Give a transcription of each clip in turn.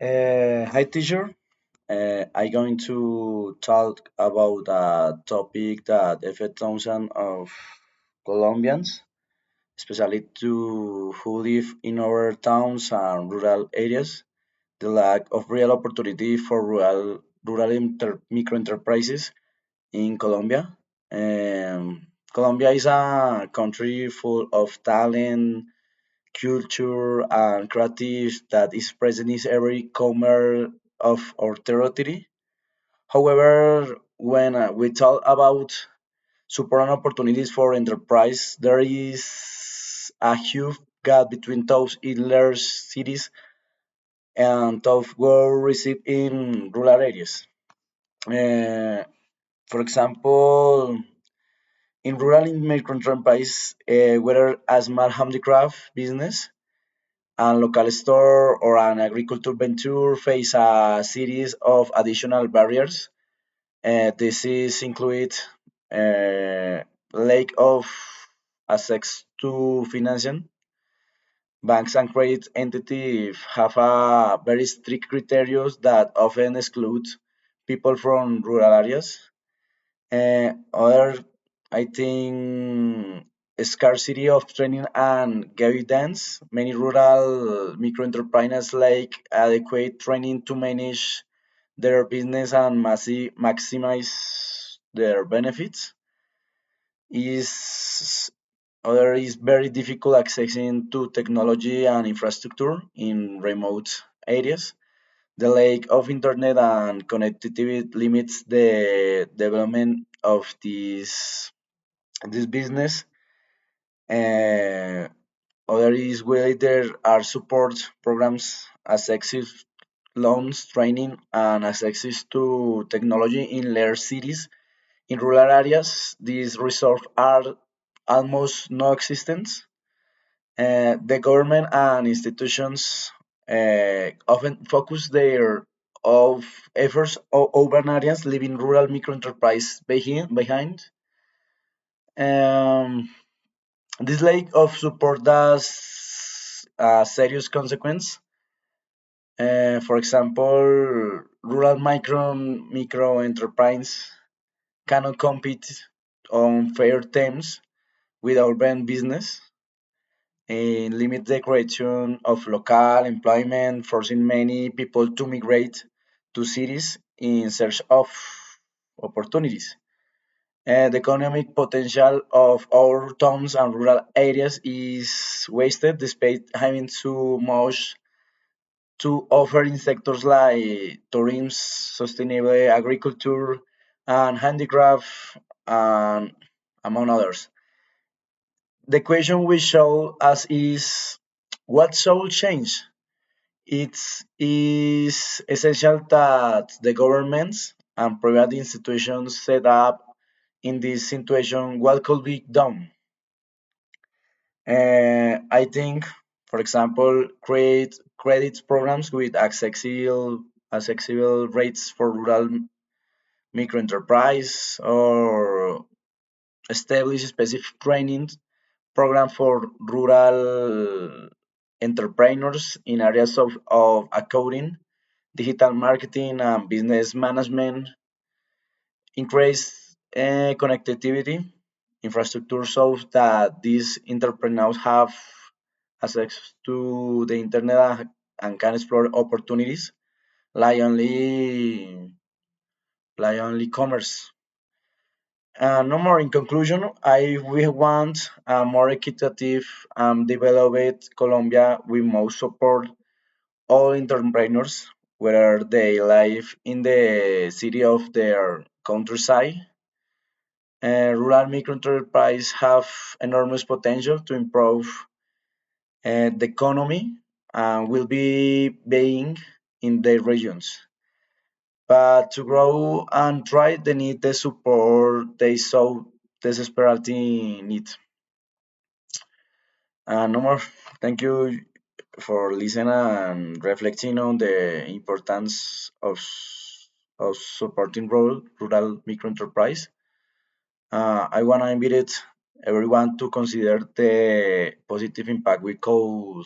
Hi, teacher. I'm going to talk about a topic that affects thousands of Colombians, especially to who live in our towns and rural areas. The lack of real opportunity for rural micro enterprises in Colombia. Colombia is a country full of talent, culture, and creative that is present in every corner of our territory. However, when we talk about support and opportunities for enterprise, there is a huge gap between those in large cities and those well received in rural areas. Uh, for example, in rural micro enterprise, whether a small handicraft business, a local store, or an agriculture venture face a series of additional barriers. This is include lack of access to financing. Banks and credit entities have a very strict criteria that often exclude people from rural areas. Other, I think, scarcity of training and guidance. Many rural micro enterprises lack adequate training to manage their business and maximize their benefits. Is Other is very difficult accessing to technology and infrastructure in remote areas. The lack of internet and connectivity limits the development of this business. Uh, Other is whether there are support programs, access loans, training, and access to technology in large cities. In rural areas, these resources are almost non-existent. The government and institutions often focus their of efforts on urban areas, leaving rural microenterprise behind. Um, this lack of support has a serious consequence. For example, rural micro enterprise cannot compete on fair terms with urban business and limit the creation of local employment, forcing many people to migrate to cities in search of opportunities. The economic potential of our towns and rural areas is wasted despite having too much to offer in sectors like tourism, sustainable agriculture, and handicraft, and among others. The question we show us is what should change? It is essential that the governments and private institutions set up in this situation what could be done. I think, for example, create credit programs with accessible rates for rural microenterprise or establish specific training program for rural entrepreneurs in areas of accounting, digital marketing, and business management, increase connectivity infrastructure so that these entrepreneurs have access to the internet and can explore opportunities like only commerce. No more. In conclusion, I we want a more equitative and developed Colombia. We must support all entrepreneurs, whether they live in the city of their countryside. Rural microenterprises have enormous potential to improve the economy and will be being in their regions. But to grow and thrive, they need the support they so desperately need. No more. Thank you for listening and reflecting on the importance of supporting rural microenterprise. I want to invite everyone to consider the positive impact we could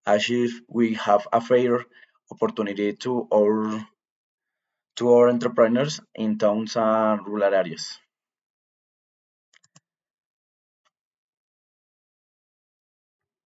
achieve. We have a fair, opportunity to our entrepreneurs in towns and rural areas.